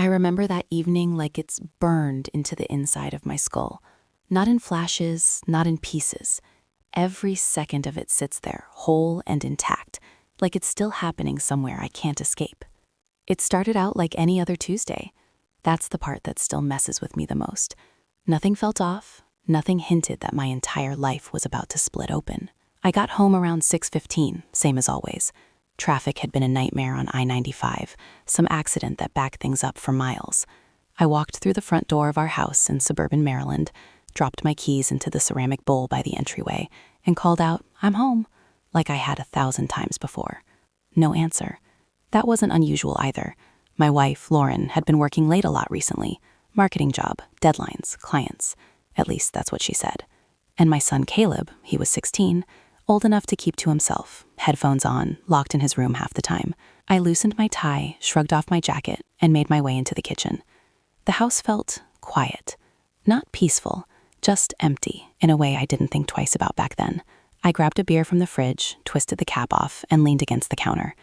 I remember that evening like it's burned into the inside of my skull. Not in flashes, not in pieces. Every second of it sits there, whole and intact, like it's still happening somewhere I can't escape. It started out like any other Tuesday. That's the part that still messes with me the most. Nothing felt off, nothing hinted that my entire life was about to split open. I got home around 6:15, same as always. Traffic had been a nightmare on I-95, some accident that backed things up for miles. I walked through the front door of our house in suburban Maryland, dropped my keys into the ceramic bowl by the entryway, and called out, "I'm home," like I had 1,000 times before. No answer. That wasn't unusual either. My wife, Lauren, had been working late a lot recently. Marketing job, deadlines, clients. At least that's what she said. And my son Caleb, he was 16, old enough to keep to himself, headphones on, locked in his room half the time. I loosened my tie, shrugged off my jacket, and made my way into the kitchen. The house felt quiet. Not peaceful, just empty, in a way I didn't think twice about back then. I grabbed a beer from the fridge, twisted the cap off, and leaned against the counter.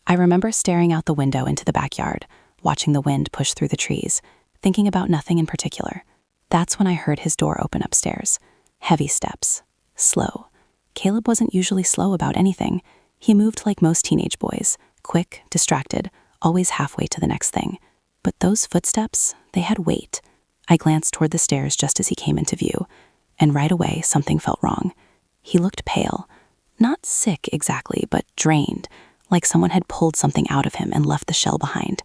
I remember staring out the window into the backyard, watching the wind push through the trees, thinking about nothing in particular. That's when I heard his door open upstairs. Heavy steps. Slow. Caleb wasn't usually slow about anything. He moved like most teenage boys, quick, distracted, always halfway to the next thing. But those footsteps, they had weight. I glanced toward the stairs just as he came into view, and right away something felt wrong. He looked pale. Not sick exactly, but drained, like someone had pulled something out of him and left the shell behind.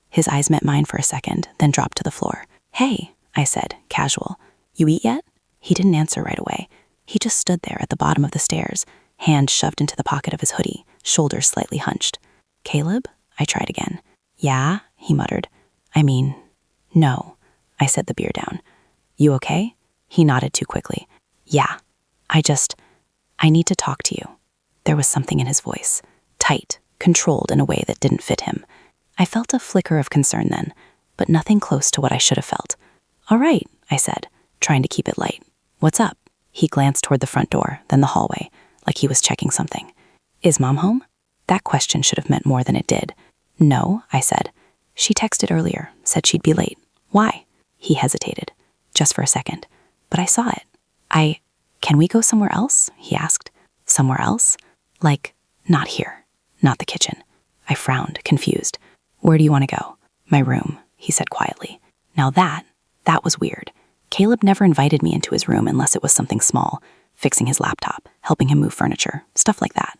His eyes met mine for a second, then dropped to the floor. "Hey," I said, casual. "You eat yet?" He didn't answer right away. He just stood there at the bottom of the stairs, hand shoved into the pocket of his hoodie, shoulders slightly hunched. "Caleb?" I tried again. "Yeah?" he muttered. "No." I set the beer down. "You okay?" He nodded too quickly. "Yeah. I need to talk to you." There was something in his voice, tight, controlled in a way that didn't fit him. I felt a flicker of concern then, but nothing close to what I should have felt. "All right," I said, trying to keep it light. "What's up?" He glanced toward the front door, then the hallway, like he was checking something. "Is Mom home?" That question should have meant more than it did. "No," I said. "She texted earlier, said she'd be late. Why?" He hesitated, just for a second, but I saw it. Can we go somewhere else?" he asked. "Somewhere else? Like, not here, not the kitchen." I frowned, confused. "Where do you want to go?" "My room," he said quietly. Now that was weird. Caleb never invited me into his room unless it was something small, fixing his laptop, helping him move furniture, stuff like that.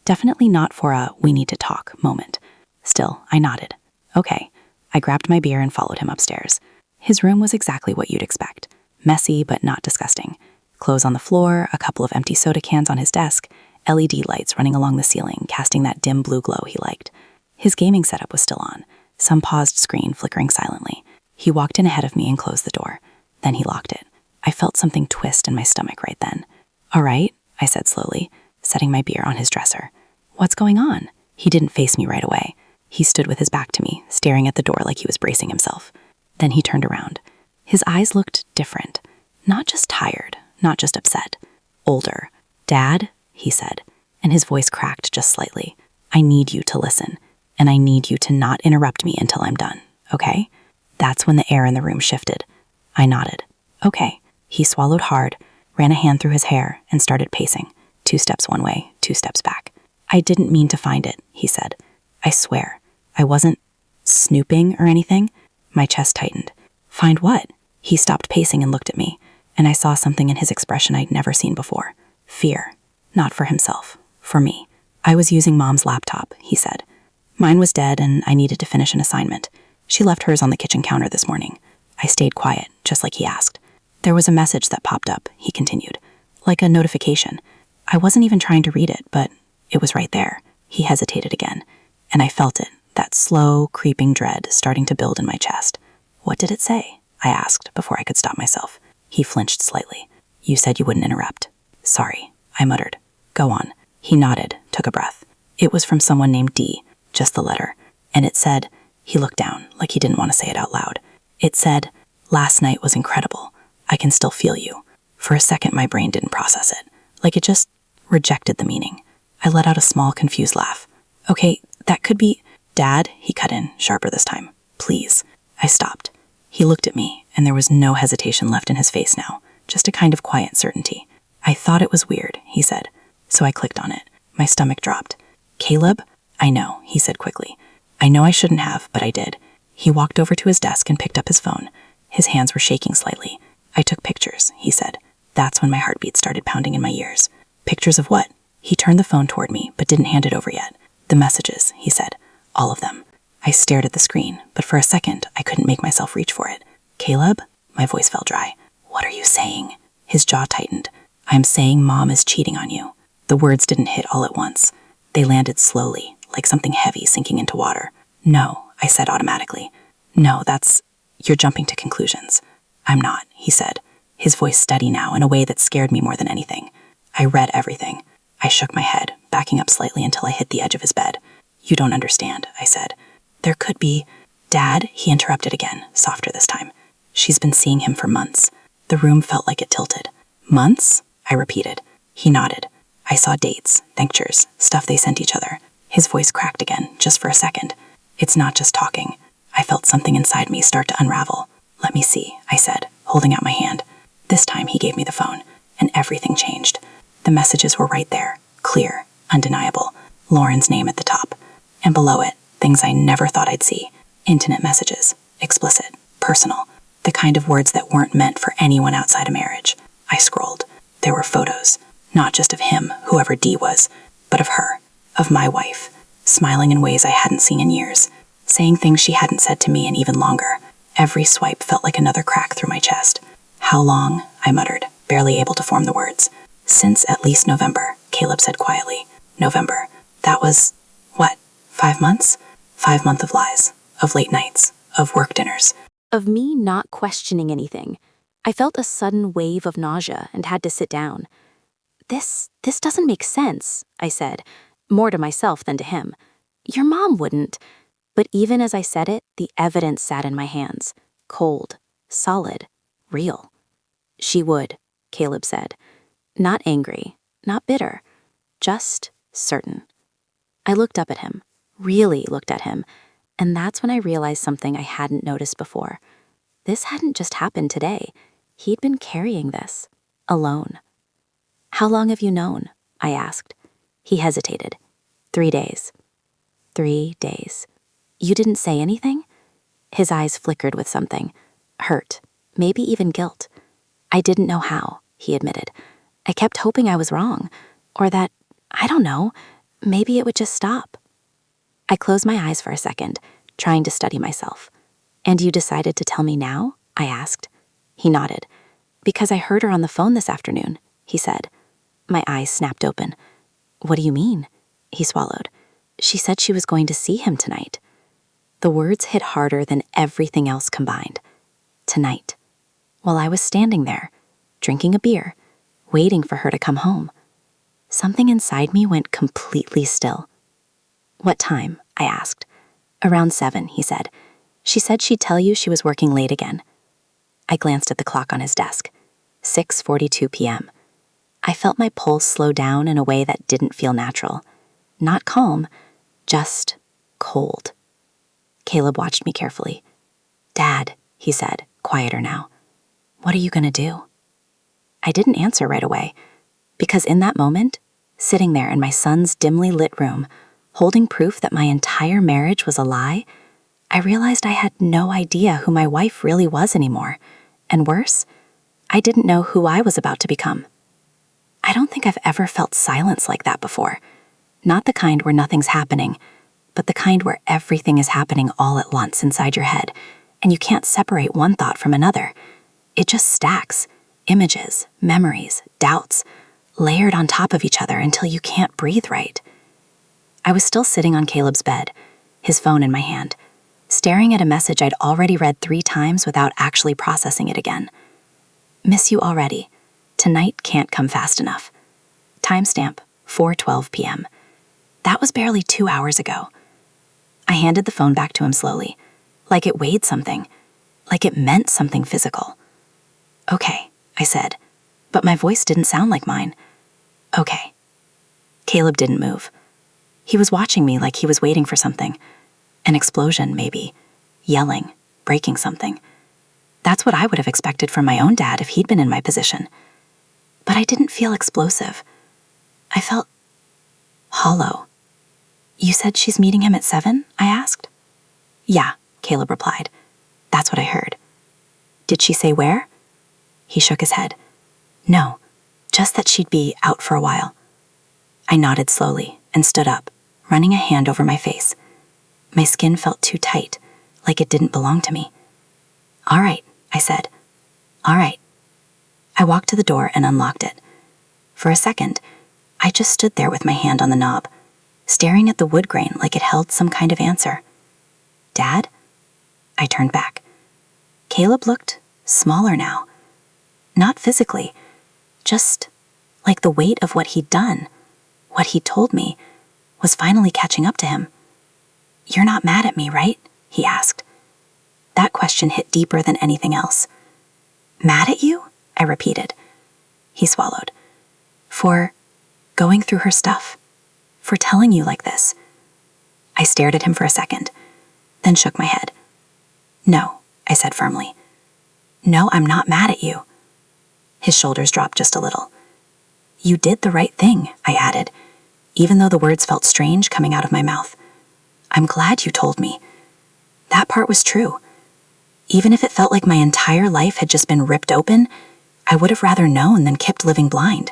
Definitely not for a "we need to talk" moment. Still, I nodded. Okay. I grabbed my beer and followed him upstairs. His room was exactly what you'd expect. Messy, but not disgusting. Clothes on the floor, a couple of empty soda cans on his desk, LED lights running along the ceiling, casting that dim blue glow he liked. His gaming setup was still on, some paused screen flickering silently. He walked in ahead of me and closed the door. Then he locked it. I felt something twist in my stomach right then. "All right," I said slowly, setting my beer on his dresser. "What's going on?" He didn't face me right away. He stood with his back to me, staring at the door like he was bracing himself. Then he turned around. His eyes looked different. Not just tired, not just upset. Older. "Dad," he said, and his voice cracked just slightly. "I need you to listen, and I need you to not interrupt me until I'm done, okay?" That's when the air in the room shifted. I nodded. "Okay." He swallowed hard, ran a hand through his hair, and started pacing. 2 steps one way, 2 steps back. "I didn't mean to find it," he said. "I swear. I wasn't snooping or anything." My chest tightened. "Find what?" He stopped pacing and looked at me, and I saw something in his expression I'd never seen before. Fear. Not for himself. For me. "I was using Mom's laptop," he said. "Mine was dead and I needed to finish an assignment. She left hers on the kitchen counter this morning. I stayed quiet, just like he asked. There was a message that popped up," he continued. "Like a notification. I wasn't even trying to read it, but it was right there." He hesitated again, and I felt it, that slow, creeping dread starting to build in my chest. "What did it say?" I asked before I could stop myself. He flinched slightly. "You said you wouldn't interrupt." "Sorry," I muttered. "Go on." He nodded, took a breath. It was from someone named D, just the letter. And it said, he looked down like he didn't want to say it out loud. It said, "Last night was incredible. I can still feel you." For a second, my brain didn't process it. Like it just rejected the meaning. I let out a small, confused laugh. "Okay, that could be—" "Dad," he cut in, sharper this time. "Please." I stopped. He looked at me, and there was no hesitation left in his face now, just a kind of quiet certainty. I thought it was weird, he said, so I clicked on it. My stomach dropped. Caleb? I know, he said quickly. I know I shouldn't have, but I did. He walked over to his desk and picked up his phone. His hands were shaking slightly. I took pictures, he said. That's when my heartbeat started pounding in my ears. Pictures of what? He turned the phone toward me, but didn't hand it over yet. The messages, he said. All of them. I stared at the screen, but for a second, I couldn't make myself reach for it. Caleb? My voice fell dry. What are you saying? His jaw tightened. I'm saying Mom is cheating on you. The words didn't hit all at once. They landed slowly, like something heavy sinking into water. No, I said automatically. No, you're jumping to conclusions. I'm not, he said, his voice steady now in a way that scared me more than anything. I read everything. I shook my head, backing up slightly until I hit the edge of his bed. You don't understand, I said. There could be... Dad, he interrupted again, softer this time. She's been seeing him for months. The room felt like it tilted. Months? I repeated. He nodded. I saw dates, pictures, stuff they sent each other. His voice cracked again, just for a second. It's not just talking. I felt something inside me start to unravel. Let me see, I said, holding out my hand. This time he gave me the phone, and everything changed. The messages were right there, clear, undeniable. Lauren's name at the top. And below it, things I never thought I'd see. Intimate messages, explicit, personal, the kind of words that weren't meant for anyone outside a marriage. I scrolled. There were photos, not just of him, whoever D was, but of her, of my wife, smiling in ways I hadn't seen in years, saying things she hadn't said to me in even longer. Every swipe felt like another crack through my chest. How long? I muttered, barely able to form the words. Since at least November, Caleb said quietly. November. That was, what, 5 months? 5 months of lies, of late nights, of work dinners. Of me not questioning anything. I felt a sudden wave of nausea and had to sit down. This doesn't make sense, I said, more to myself than to him. Your mom wouldn't. But even as I said it, the evidence sat in my hands. Cold, solid, real. She would, Caleb said. Not angry, not bitter, just certain. I looked up at him, really looked at him, and that's when I realized something I hadn't noticed before. This hadn't just happened today. He'd been carrying this, alone. How long have you known? I asked. He hesitated. 3 days. 3 days. You didn't say anything? His eyes flickered with something. Hurt, maybe even guilt. I didn't know how, he admitted. I kept hoping I was wrong, or that, I don't know, maybe it would just stop. I closed my eyes for a second, trying to study myself. And you decided to tell me now? I asked. He nodded. Because I heard her on the phone this afternoon, he said. My eyes snapped open. What do you mean? He swallowed. She said she was going to see him tonight. The words hit harder than everything else combined. Tonight. While I was standing there, drinking a beer, waiting for her to come home. Something inside me went completely still. What time? I asked. Around 7, he said. She said she'd tell you she was working late again. I glanced at the clock on his desk. 6:42 p.m. I felt my pulse slow down in a way that didn't feel natural. Not calm, just cold. Caleb watched me carefully. Dad, he said, quieter now. What are you going to do? I didn't answer right away, because in that moment, sitting there in my son's dimly lit room, holding proof that my entire marriage was a lie, I realized I had no idea who my wife really was anymore. And worse, I didn't know who I was about to become. I don't think I've ever felt silence like that before. Not the kind where nothing's happening, but the kind where everything is happening all at once inside your head, and you can't separate one thought from another. It just stacks. Images, memories, doubts, layered on top of each other until you can't breathe right. I was still sitting on Caleb's bed, his phone in my hand, staring at a message I'd already read 3 times without actually processing it again. Miss you already. Tonight can't come fast enough. Timestamp, 4:12 p.m. That was barely 2 hours ago. I handed the phone back to him slowly, like it weighed something, like it meant something physical. Okay, I said, but my voice didn't sound like mine. Okay. Caleb didn't move. He was watching me like he was waiting for something. An explosion, maybe. Yelling. breaking something. That's what I would have expected from my own dad if he'd been in my position. But I didn't feel explosive. I felt hollow. You said she's meeting him at 7? I asked. Yeah, Caleb replied. That's what I heard. Did she say where? He shook his head. No, just that she'd be out for a while. I nodded slowly and stood up, running a hand over my face. My skin felt too tight, like it didn't belong to me. All right, I said. All right. I walked to the door and unlocked it. For a second, I just stood there with my hand on the knob, staring at the wood grain like it held some kind of answer. Dad? I turned back. Caleb looked smaller now. Not physically, just like the weight of what he'd done, what he'd told me, was finally catching up to him. You're not mad at me, right? He asked. That question hit deeper than anything else. Mad at you? I repeated. He swallowed. For going through her stuff. For telling you like this. I stared at him for a second, then shook my head. No, I said firmly. No, I'm not mad at you. His shoulders dropped just a little. You did the right thing, I added, even though the words felt strange coming out of my mouth. I'm glad you told me. That part was true. Even if it felt like my entire life had just been ripped open, I would have rather known than kept living blind.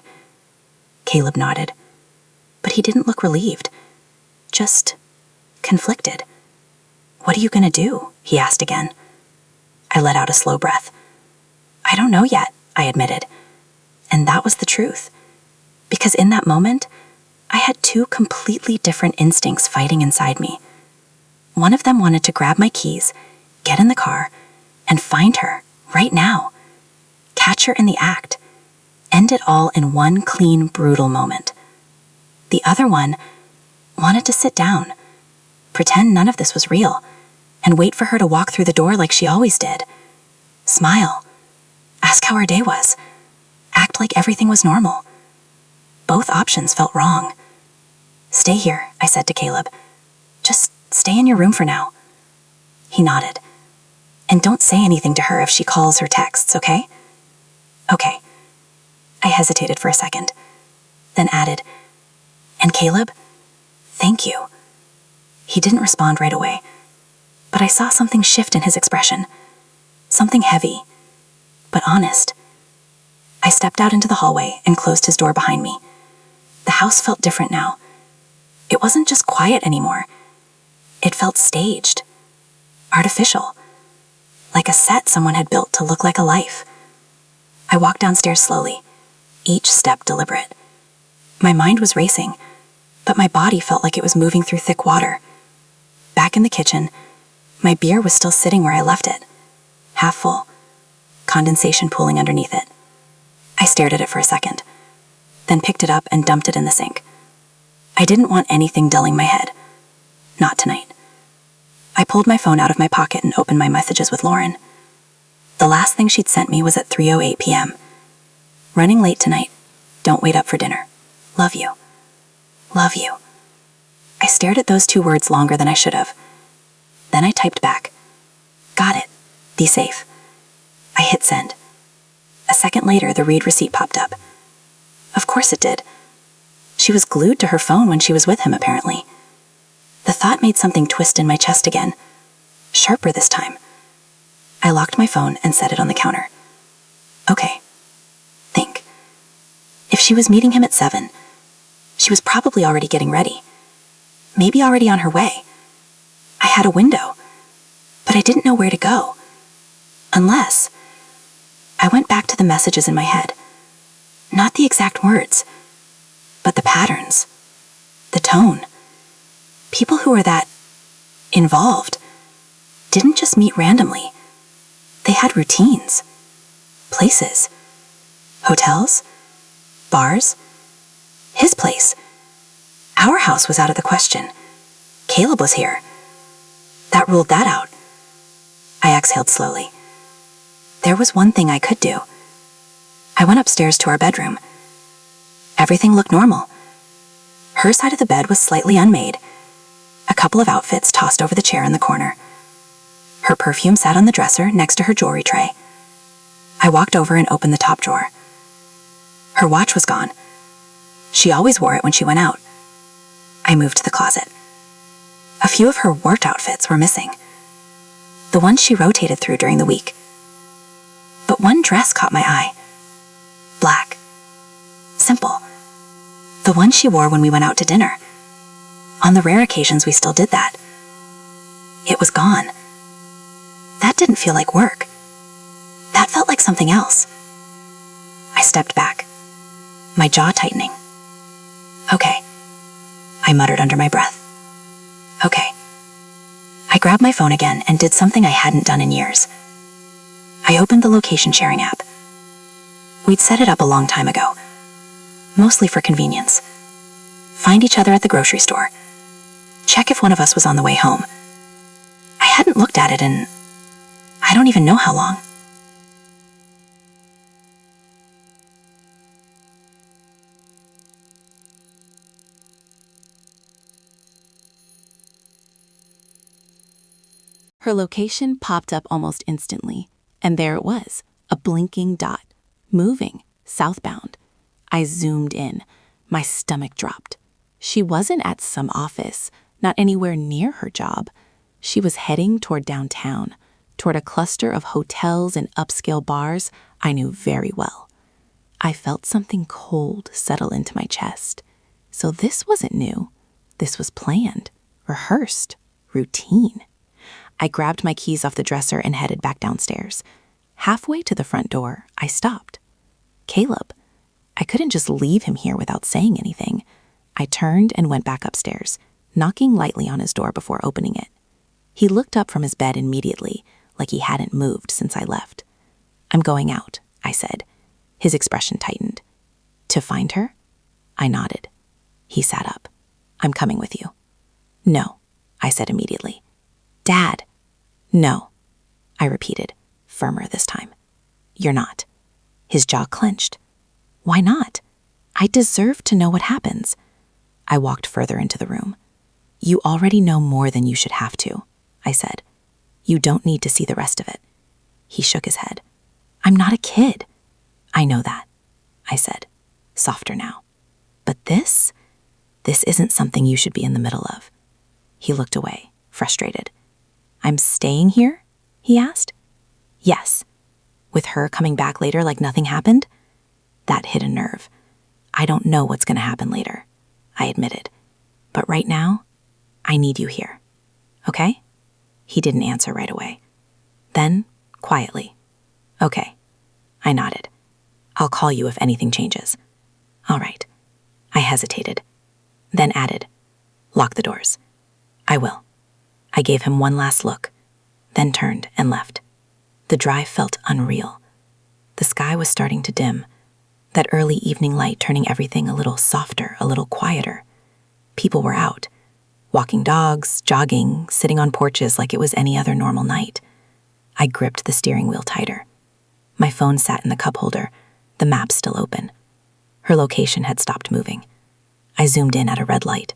Caleb nodded, but he didn't look relieved, just conflicted. What are you going to do? He asked again. I let out a slow breath. I don't know yet, I admitted. And that was the truth. Because in that moment, I had two completely different instincts fighting inside me. One of them wanted to grab my keys, get in the car, and find her, right now. Catch her in the act. End it all in one clean, brutal moment. The other one wanted to sit down, pretend none of this was real, and wait for her to walk through the door like she always did. Smile. Ask how her day was. Act like everything was normal. Both options felt wrong. Stay here, I said to Caleb. Just stay in your room for now. He nodded. And don't say anything to her if she calls or texts, okay? Okay. I hesitated for a second, then added, and Caleb, thank you. He didn't respond right away, but I saw something shift in his expression. Something heavy, but honest. I stepped out into the hallway and closed his door behind me. The house felt different now. It wasn't just quiet anymore. It felt staged, artificial, like a set someone had built to look like a life. I walked downstairs slowly, each step deliberate. My mind was racing, but my body felt like it was moving through thick water. Back in the kitchen, my beer was still sitting where I left it, half full, condensation pooling underneath it. I stared at it for a second, then picked it up and dumped it in the sink. I didn't want anything dulling my head. Not tonight. I pulled my phone out of my pocket and opened my messages with Lauren. The last thing she'd sent me was at 3:08 p.m. Running late tonight. Don't wait up for dinner. Love you. Love you. I stared at those 2 words longer than I should have. Then I typed back. Got it. Be safe. I hit send. A second later, the read receipt popped up. Of course it did. She was glued to her phone when she was with him, apparently. The thought made something twist in my chest again. Sharper this time. I locked my phone and set it on the counter. Okay. Think. If she was meeting him at 7, she was probably already getting ready. Maybe already on her way. I had a window, but I didn't know where to go. Unless I went back to the messages in my head. Not the exact words, but the patterns, the tone. People who were that involved didn't just meet randomly. They had routines, places, hotels, bars, his place. Our house was out of the question. Caleb was here. That ruled that out. I exhaled slowly. There was one thing I could do. I went upstairs to our bedroom. Everything looked normal. Her side of the bed was slightly unmade. A couple of outfits tossed over the chair in the corner. Her perfume sat on the dresser next to her jewelry tray. I walked over and opened the top drawer. Her watch was gone. She always wore it when she went out. I moved to the closet. A few of her work outfits were missing, the ones she rotated through during the week. But one dress caught my eye. Black. Simple. The one she wore when we went out to dinner. On the rare occasions we still did that. It was gone. That didn't feel like work. That felt like something else. I stepped back, my jaw tightening. Okay, I muttered under my breath. Okay. I grabbed my phone again and did something I hadn't done in years. I opened the location sharing app. We'd set it up a long time ago, mostly for convenience. Find each other at the grocery store. Check if one of us was on the way home. I hadn't looked at it in I don't even know how long. Her location popped up almost instantly, and there it was, a blinking dot, moving, southbound. I zoomed in. My stomach dropped. She wasn't at some office, not anywhere near her job. She was heading toward downtown, toward a cluster of hotels and upscale bars I knew very well. I felt something cold settle into my chest. So this wasn't new. This was planned, rehearsed, routine. I grabbed my keys off the dresser and headed back downstairs. Halfway to the front door, I stopped. Caleb. I couldn't just leave him here without saying anything. I turned and went back upstairs, knocking lightly on his door before opening it. He looked up from his bed immediately, like he hadn't moved since I left. I'm going out, I said. His expression tightened. To find her? I nodded. He sat up. I'm coming with you. No, I said immediately. Dad. No, I repeated, firmer this time. You're not. His jaw clenched. Why not? I deserve to know what happens. I walked further into the room. You already know more than you should have to, I said. You don't need to see the rest of it. He shook his head. I'm not a kid. I know that, I said, softer now. But this isn't something you should be in the middle of. He looked away, frustrated. I'm staying here? He asked. Yes. With her coming back later like nothing happened? That hit a nerve. I don't know what's going to happen later, I admitted. But right now, I need you here. Okay? He didn't answer right away. Then, quietly. Okay. I nodded. I'll call you if anything changes. All right. I hesitated, then added, lock the doors. I will. I gave him one last look, then turned and left. The drive felt unreal. The sky was starting to dim, that early evening light turning everything a little softer, a little quieter. People were out, walking dogs, jogging, sitting on porches like it was any other normal night. I gripped the steering wheel tighter. My phone sat in the cup holder, the map still open. Her location had stopped moving. I zoomed in at a red light,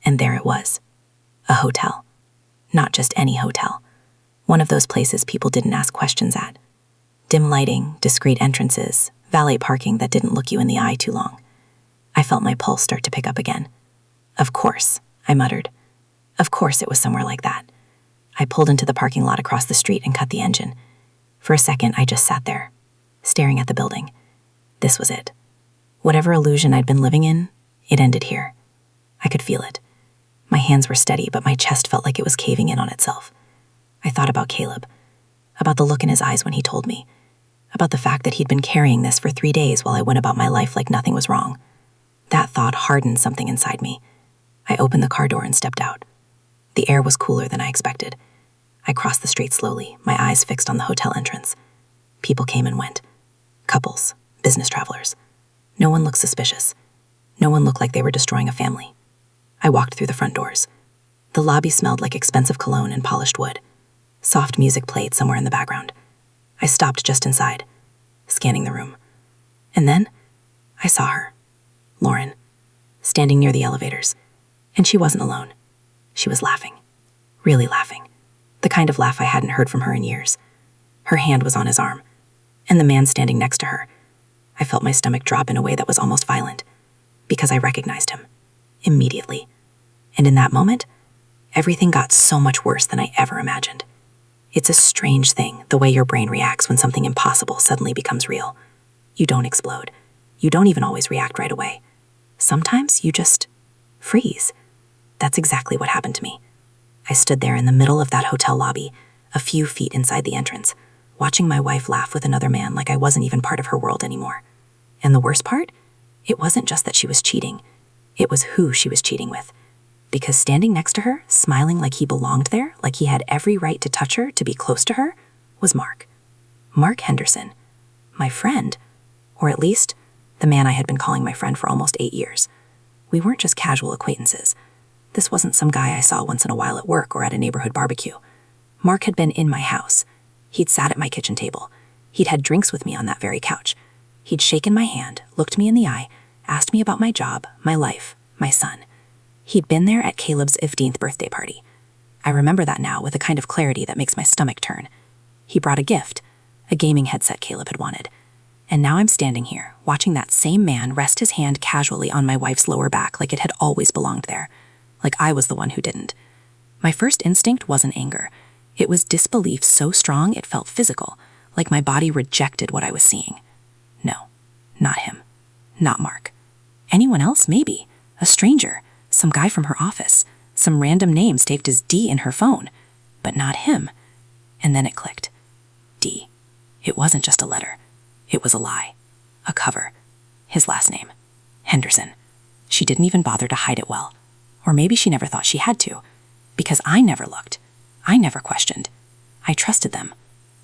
and there it was, a hotel. Not just any hotel. One of those places people didn't ask questions at. Dim lighting, discreet entrances, valet parking that didn't look you in the eye too long. I felt my pulse start to pick up again. Of course, I muttered. Of course it was somewhere like that. I pulled into the parking lot across the street and cut the engine. For a second, I just sat there, staring at the building. This was it. Whatever illusion I'd been living in, it ended here. I could feel it. My hands were steady, but my chest felt like it was caving in on itself. I thought about Caleb, about the look in his eyes when he told me, about the fact that he'd been carrying this for 3 days while I went about my life like nothing was wrong. That thought hardened something inside me. I opened the car door and stepped out. The air was cooler than I expected. I crossed the street slowly, my eyes fixed on the hotel entrance. People came and went. Couples, business travelers. No one looked suspicious. No one looked like they were destroying a family. I walked through the front doors. The lobby smelled like expensive cologne and polished wood. Soft music played somewhere in the background. I stopped just inside, scanning the room. And then I saw her, Lauren, standing near the elevators. And she wasn't alone. She was laughing, really laughing, the kind of laugh I hadn't heard from her in years. Her hand was on his arm, and the man standing next to her. I felt my stomach drop in a way that was almost violent, because I recognized him, immediately. And in that moment, everything got so much worse than I ever imagined. It's a strange thing, the way your brain reacts when something impossible suddenly becomes real. You don't explode. You don't even always react right away. Sometimes you just freeze. That's exactly what happened to me. I stood there in the middle of that hotel lobby, a few feet inside the entrance, watching my wife laugh with another man like I wasn't even part of her world anymore. And the worst part? It wasn't just that she was cheating. It was who she was cheating with. Because standing next to her, smiling like he belonged there, like he had every right to touch her, to be close to her, was Mark. Mark Henderson. My friend. Or at least, the man I had been calling my friend for almost 8 years. We weren't just casual acquaintances. This wasn't some guy I saw once in a while at work or at a neighborhood barbecue. Mark had been in my house. He'd sat at my kitchen table. He'd had drinks with me on that very couch. He'd shaken my hand, looked me in the eye, asked me about my job, my life, my son. He'd been there at Caleb's 15th birthday party. I remember that now with a kind of clarity that makes my stomach turn. He brought a gift, a gaming headset Caleb had wanted. And now I'm standing here, watching that same man rest his hand casually on my wife's lower back like it had always belonged there, like I was the one who didn't. My first instinct wasn't anger. It was disbelief so strong it felt physical, like my body rejected what I was seeing. No, not him. Not Mark. Anyone else, maybe. A stranger. Some guy from her office. Some random name saved as D in her phone. But not him. And then it clicked. D. It wasn't just a letter. It was a lie. A cover. His last name. Henderson. She didn't even bother to hide it well. Or maybe she never thought she had to. Because I never looked. I never questioned. I trusted them.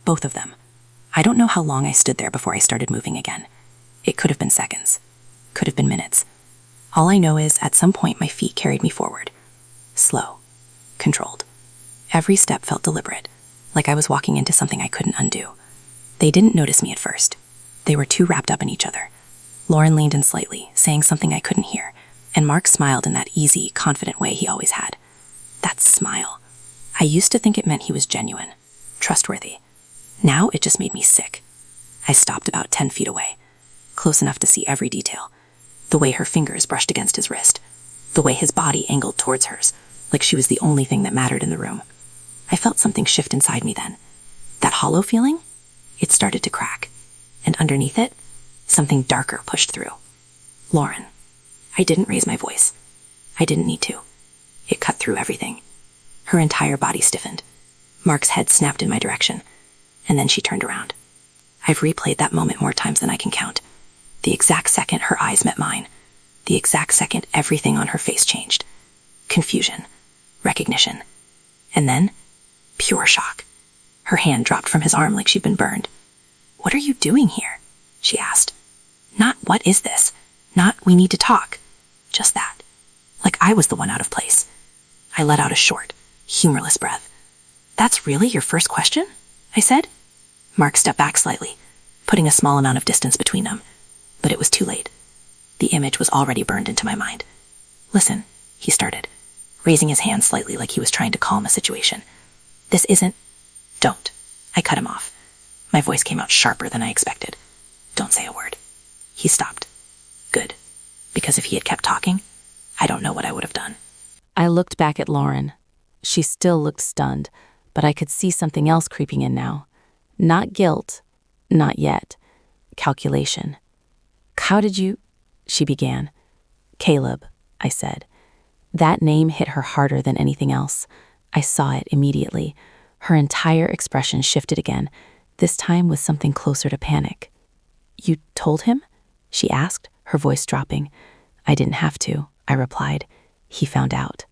Both of them. I don't know how long I stood there before I started moving again. It could have been seconds. Could have been minutes. All I know is at some point my feet carried me forward. Slow. Controlled. Every step felt deliberate, like I was walking into something I couldn't undo. They didn't notice me at first. They were too wrapped up in each other. Lauren leaned in slightly, saying something I couldn't hear, and Mark smiled in that easy, confident way he always had. That smile. I used to think it meant he was genuine, trustworthy. Now it just made me sick. I stopped about 10 feet away, close enough to see every detail. The way her fingers brushed against his wrist. The way his body angled towards hers, like she was the only thing that mattered in the room. I felt something shift inside me then. That hollow feeling? It started to crack. And underneath it, something darker pushed through. Lauren. I didn't raise my voice. I didn't need to. It cut through everything. Her entire body stiffened. Mark's head snapped in my direction, and then she turned around. I've replayed that moment more times than I can count. The exact second her eyes met mine. The exact second everything on her face changed. Confusion. Recognition. And then, pure shock. Her hand dropped from his arm like she'd been burned. "What are you doing here?" she asked. Not, "What is this?" Not, "We need to talk." Just that. Like I was the one out of place. I let out a short, humorless breath. "That's really your first question?" I said. Mark stepped back slightly, putting a small amount of distance between them. But it was too late. The image was already burned into my mind. "Listen," he started, raising his hand slightly like he was trying to calm a situation. "This isn't—" "Don't." I cut him off. My voice came out sharper than I expected. "Don't say a word." He stopped. Good. Because if he had kept talking, I don't know what I would have done. I looked back at Lauren. She still looked stunned, but I could see something else creeping in now. Not guilt. Not yet. Calculation. "How did you—" she began. "Caleb," I said. That name hit her harder than anything else. I saw it immediately. Her entire expression shifted again, this time with something closer to panic. "You told him?" she asked, her voice dropping. "I didn't have to," I replied. "He found out."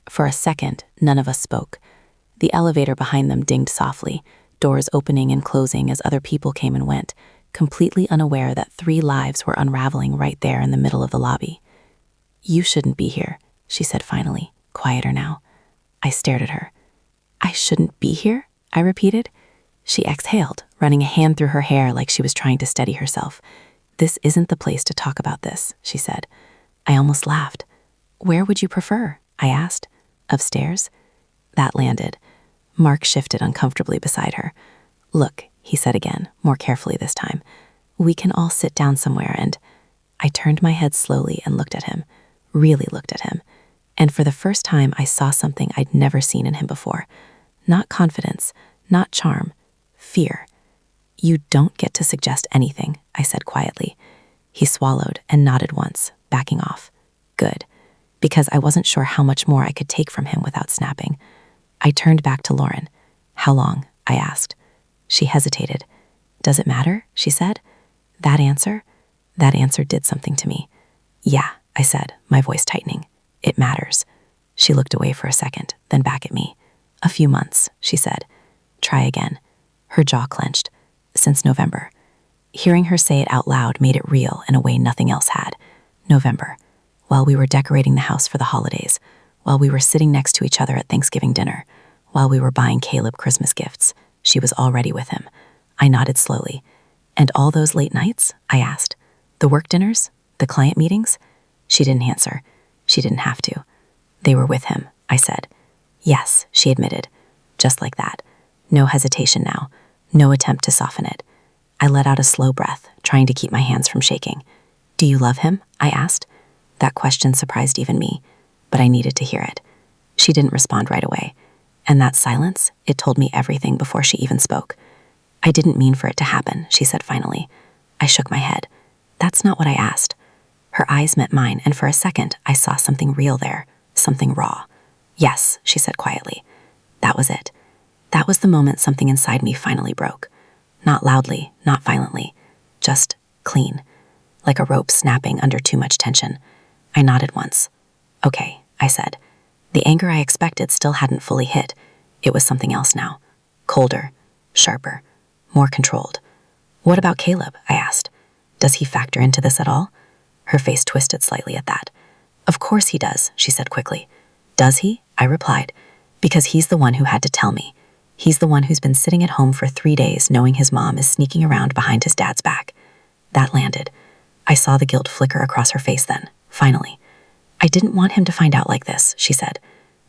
For a second, none of us spoke. The elevator behind them dinged softly, doors opening and closing as other people came and went, completely unaware that 3 lives were unraveling right there in the middle of the lobby. "You shouldn't be here," she said finally, quieter now. I stared at her. "I shouldn't be here?" I repeated. She exhaled, running a hand through her hair like she was trying to steady herself. "This isn't the place to talk about this," she said. I almost laughed. "Where would you prefer?" I asked. "Upstairs?" That landed. Mark shifted uncomfortably beside her. Look, he said again, more carefully this time. We can all sit down somewhere and... I turned my head slowly and looked at him, really looked at him. And for the first time, I saw something I'd never seen in him before. Not confidence, not charm, fear. You don't get to suggest anything, I said quietly. He swallowed and nodded once, backing off. Good, because I wasn't sure how much more I could take from him without snapping. I turned back to Lauren. How long? I asked. She hesitated. Does it matter? She said. That answer did something to me. Yeah, I said, my voice tightening. It matters. She looked away for a second, then back at me. A few months, she said. Try again. Her jaw clenched. Since November. Hearing her say it out loud made it real in a way nothing else had. November. While we were decorating the house for the holidays, while we were sitting next to each other at Thanksgiving dinner, while we were buying Caleb Christmas gifts, she was already with him. I nodded slowly. And all those late nights? I asked. The work dinners? The client meetings? She didn't answer. She didn't have to. They were with him, I said. Yes, she admitted. Just like that. No hesitation now. No attempt to soften it. I let out a slow breath, trying to keep my hands from shaking. Do you love him? I asked. That question surprised even me, but I needed to hear it. She didn't respond right away. And that silence, it told me everything before she even spoke. I didn't mean for it to happen, she said finally. I shook my head. That's not what I asked. Her eyes met mine, and for a second, I saw something real there, something raw. Yes, she said quietly. That was it. That was the moment something inside me finally broke. Not loudly, not violently, just clean, like a rope snapping under too much tension. I nodded once. Okay, I said. The anger I expected still hadn't fully hit. It was something else now. Colder, sharper, more controlled. What about Caleb? I asked. Does he factor into this at all? Her face twisted slightly at that. Of course he does, she said quickly. Does he? I replied. Because he's the one who had to tell me. He's the one who's been sitting at home for 3 days knowing his mom is sneaking around behind his dad's back. That landed. I saw the guilt flicker across her face then, finally. I didn't want him to find out like this, she said.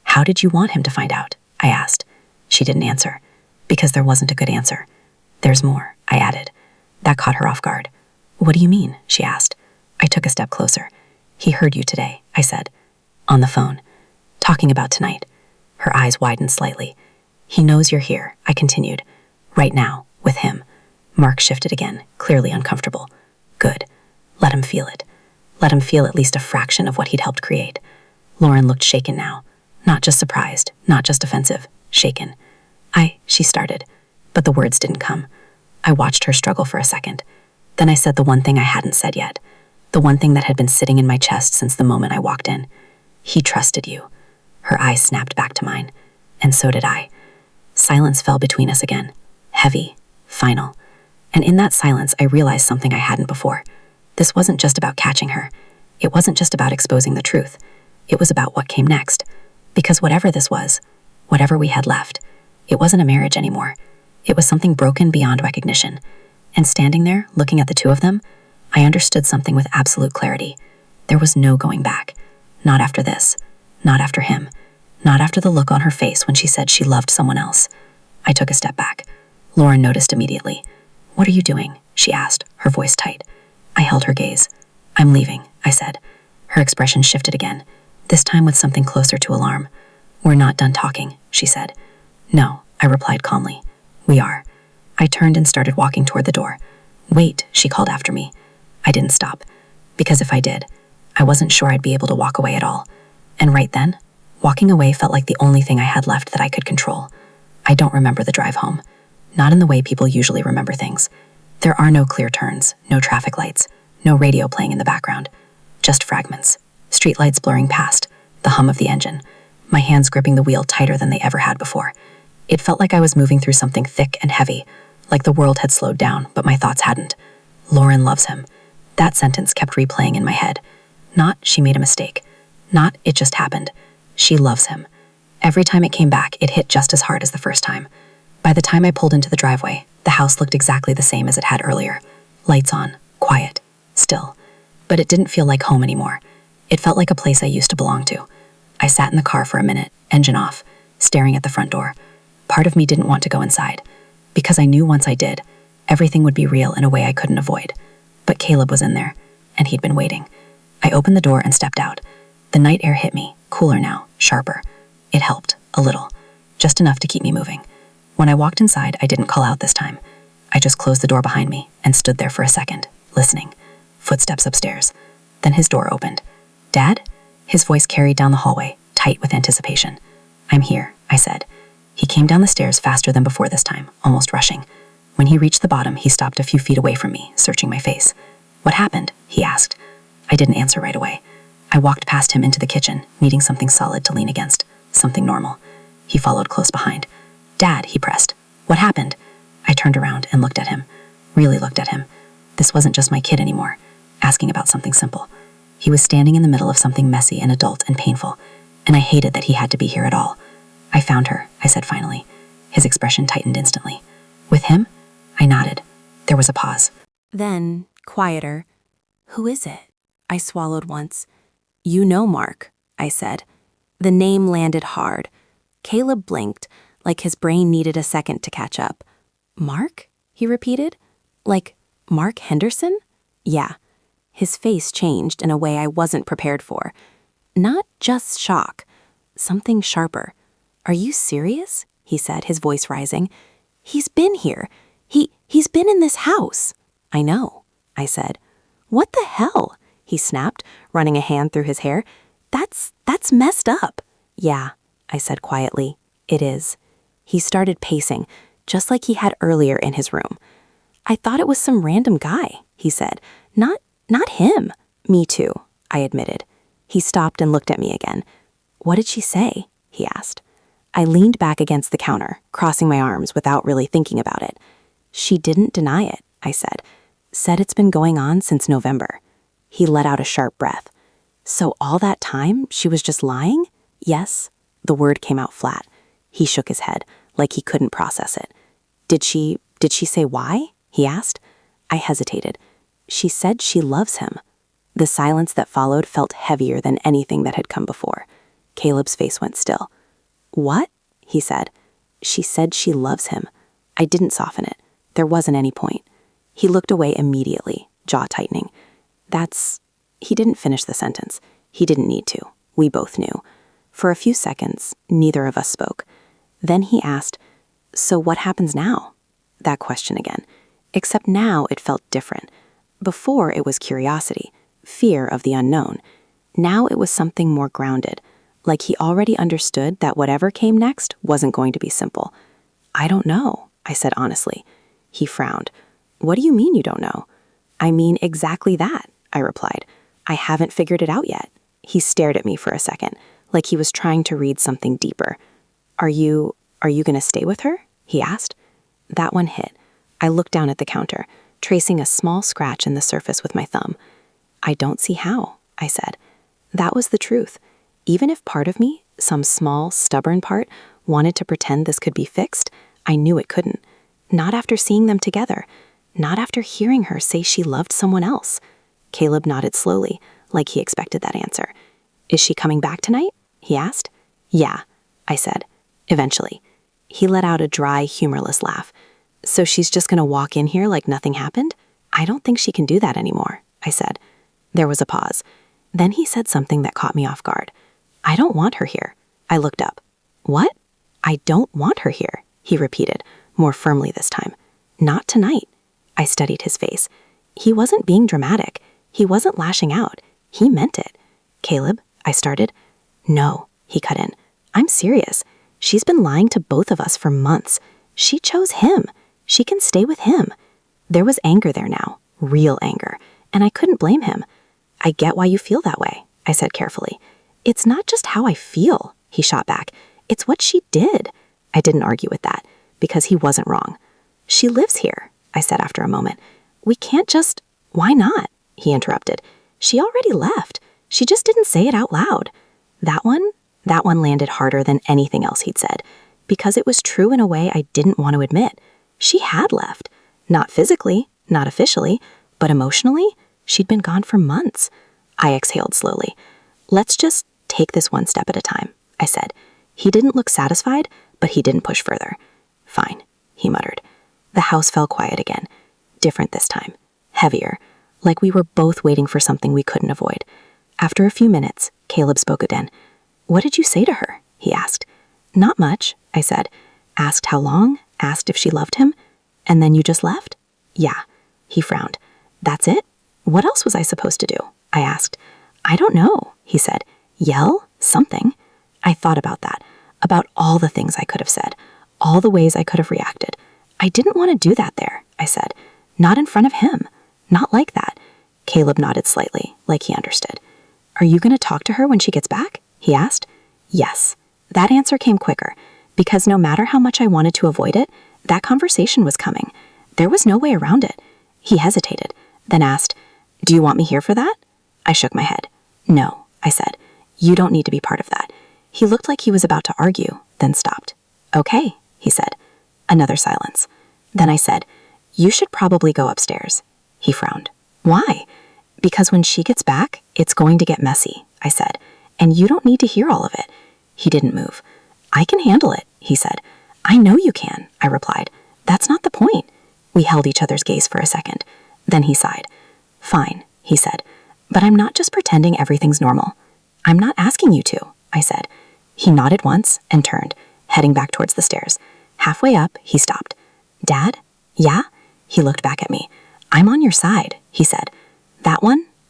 How did you want him to find out? I asked. She didn't answer. Because there wasn't a good answer. There's more, I added. That caught her off guard. What do you mean? She asked. I took a step closer. He heard you today, I said. On the phone. Talking about tonight. Her eyes widened slightly. He knows you're here, I continued. Right now, with him. Mark shifted again, clearly uncomfortable. Good. Let him feel it. Let him feel at least a fraction of what he'd helped create. Lauren looked shaken now. Not just surprised, not just offensive. Shaken. She started. But the words didn't come. I watched her struggle for a second. Then I said the one thing I hadn't said yet. The one thing that had been sitting in my chest since the moment I walked in. He trusted you. Her eyes snapped back to mine. And so did I. Silence fell between us again. Heavy. Final. And in that silence, I realized something I hadn't before. This wasn't just about catching her. It wasn't just about exposing the truth. It was about what came next. Because whatever this was, whatever we had left, it wasn't a marriage anymore. It was something broken beyond recognition. And standing there, looking at the two of them, I understood something with absolute clarity. There was no going back. Not after this. Not after him. Not after the look on her face when she said she loved someone else. I took a step back. Lauren noticed immediately. What are you doing? She asked, her voice tight. I held her gaze. I'm leaving, I said. Her expression shifted again, this time with something closer to alarm. We're not done talking, she said. No, I replied calmly. We are. I turned and started walking toward the door. Wait, she called after me. I didn't stop, because if I did, I wasn't sure I'd be able to walk away at all. And right then, walking away felt like the only thing I had left that I could control. I don't remember the drive home. Not in the way people usually remember things. There are no clear turns, no traffic lights, no radio playing in the background. Just fragments. Streetlights blurring past, the hum of the engine. My hands gripping the wheel tighter than they ever had before. It felt like I was moving through something thick and heavy, like the world had slowed down, but my thoughts hadn't. Lauren loves him. That sentence kept replaying in my head. Not, she made a mistake. Not, it just happened. She loves him. Every time it came back, it hit just as hard as the first time. By the time I pulled into the driveway, the house looked exactly the same as it had earlier. Lights on, quiet, still. But it didn't feel like home anymore. It felt like a place I used to belong to. I sat in the car for a minute, engine off, staring at the front door. part of me didn't want to go inside, because I knew once I did, everything would be real in a way I couldn't avoid. But Caleb was in there, and he'd been waiting. I opened the door and stepped out. The night air hit me, cooler now, sharper. It helped, a little, just enough to keep me moving. When I walked inside, I didn't call out this time. I just closed the door behind me and stood there for a second, listening. Footsteps upstairs. Then his door opened. "Dad?" His voice carried down the hallway, tight with anticipation. "I'm here," I said. He came down the stairs faster than before this time, almost rushing. When he reached the bottom, he stopped a few feet away from me, searching my face. "What happened?" he asked. I didn't answer right away. I walked past him into the kitchen, needing something solid to lean against, something normal. He followed close behind. "Dad," he pressed. "What happened?" I turned around and looked at him, really looked at him. This wasn't just my kid anymore, asking about something simple. He was standing in the middle of something messy and adult and painful, and I hated that he had to be here at all. "I found her," I said finally. His expression tightened instantly. "With him?" I nodded. There was a pause. Then, quieter, "Who is it?" I swallowed once. "You know Mark," I said. The name landed hard. Caleb blinked, like his brain needed a second to catch up. "Mark?" he repeated. "Like Mark Henderson?" "Yeah." His face changed in a way I wasn't prepared for. Not just shock, something sharper. "Are you serious?" he said, his voice rising. "He's been here. He's been in this house." "I know," I said. "What the hell?" he snapped, running a hand through his hair. That's messed up." "Yeah," I said quietly. "It is." He started pacing, just like he had earlier in his room. "I thought it was some random guy," he said. Not him." "Me too," I admitted. He stopped and looked at me again. "What did she say?" he asked. I leaned back against the counter, crossing my arms without really thinking about it. "She didn't deny it," I said. "Said it's been going on since November." He let out a sharp breath. "So all that time, she was just lying?" "Yes." The word came out flat. He shook his head, like he couldn't process it. Did she say why?" he asked. I hesitated. "She said she loves him." The silence that followed felt heavier than anything that had come before. Caleb's face went still. "What?" he said. "She said she loves him." I didn't soften it. There wasn't any point. He looked away immediately, jaw tightening. He didn't finish the sentence. He didn't need to. We both knew. For a few seconds, neither of us spoke. Then he asked, "So what happens now?" That question again. Except now it felt different. Before it was curiosity, fear of the unknown. Now it was something more grounded, like he already understood that whatever came next wasn't going to be simple. "I don't know," I said honestly. He frowned. "What do you mean you don't know?" "I mean exactly that," I replied. "I haven't figured it out yet." He stared at me for a second, like he was trying to read something deeper. Are you gonna stay with her?" he asked. That one hit. I looked down at the counter, tracing a small scratch in the surface with my thumb. "I don't see how," I said. That was the truth. Even if part of me, some small, stubborn part, wanted to pretend this could be fixed, I knew it couldn't. Not after seeing them together. Not after hearing her say she loved someone else. Caleb nodded slowly, like he expected that answer. "Is she coming back tonight?" he asked. "Yeah," I said. "Eventually." He let out a dry, humorless laugh. "So she's just gonna walk in here like nothing happened?" "I don't think she can do that anymore," I said. There was a pause. Then he said something that caught me off guard. "I don't want her here." I looked up. "What?" "I don't want her here," he repeated, more firmly this time. "Not tonight." I studied his face. He wasn't being dramatic. He wasn't lashing out. He meant it. "Caleb," I started. "No," he cut in. "I'm serious. She's been lying to both of us for months. She chose him. She can stay with him." There was anger there now, real anger, and I couldn't blame him. "I get why you feel that way," I said carefully. "It's not just how I feel," he shot back. "It's what she did." I didn't argue with that, because he wasn't wrong. "She lives here," I said after a moment. "We can't just—" "Why not?" he interrupted. "She already left. She just didn't say it out loud." That one landed harder than anything else he'd said, because it was true in a way I didn't want to admit. She had left. Not physically, not officially, but emotionally, she'd been gone for months. I exhaled slowly. "Let's just take this one step at a time," I said. He didn't look satisfied, but he didn't push further. Fine, he muttered. The house fell quiet again. Different this time. Heavier, like we were both waiting for something we couldn't avoid. After a few minutes, Caleb spoke again. What did you say to her? He asked. Not much, I said. Asked how long, asked if she loved him, and then you just left? Yeah, he frowned. That's it? What else was I supposed to do? I asked. I don't know, he said. Yell? Something. I thought about that, about all the things I could have said, all the ways I could have reacted. I didn't want to do that there, I said. Not in front of him. Not like that. Caleb nodded slightly, like he understood. Are you going to talk to her when she gets back? He asked. Yes. That answer came quicker, because no matter how much I wanted to avoid it, that conversation was coming. There was no way around it. He hesitated, then asked, Do you want me here for that? I shook my head. No, I said. You don't need to be part of that. He looked like he was about to argue, then stopped. Okay, he said. Another silence. Then I said, You should probably go upstairs. He frowned. Why? Because when she gets back, it's going to get messy, I said, and you don't need to hear all of it. He didn't move. I can handle it, he said. I know you can, I replied. That's not the point. We held each other's gaze for a second. Then he sighed. Fine, he said, but I'm not just pretending everything's normal. I'm not asking you to, I said. He nodded once and turned, heading back towards the stairs. Halfway up, he stopped. Dad? Yeah? He looked back at me. I'm on your side, he said.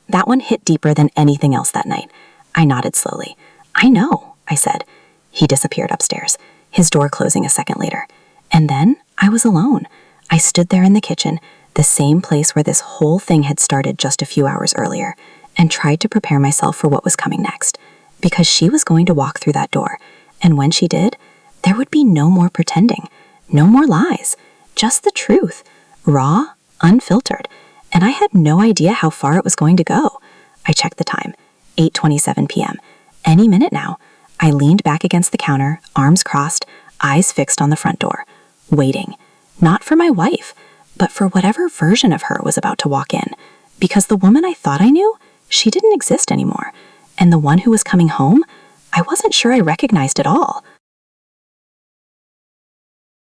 That one hit deeper than anything else that night. I nodded slowly. I know, I said. He disappeared upstairs, his door closing a second later. And then I was alone. I stood there in the kitchen, the same place where this whole thing had started just a few hours earlier, and tried to prepare myself for what was coming next. Because she was going to walk through that door, and when she did, there would be no more pretending, no more lies, just the truth, raw, unfiltered, and I had no idea how far it was going to go. I checked the time, 8:27 p.m. Any minute now. I leaned back against the counter, arms crossed, eyes fixed on the front door, waiting, not for my wife, but for whatever version of her was about to walk in, because the woman I thought I knew, she didn't exist anymore, and the one who was coming home, I wasn't sure I recognized at all.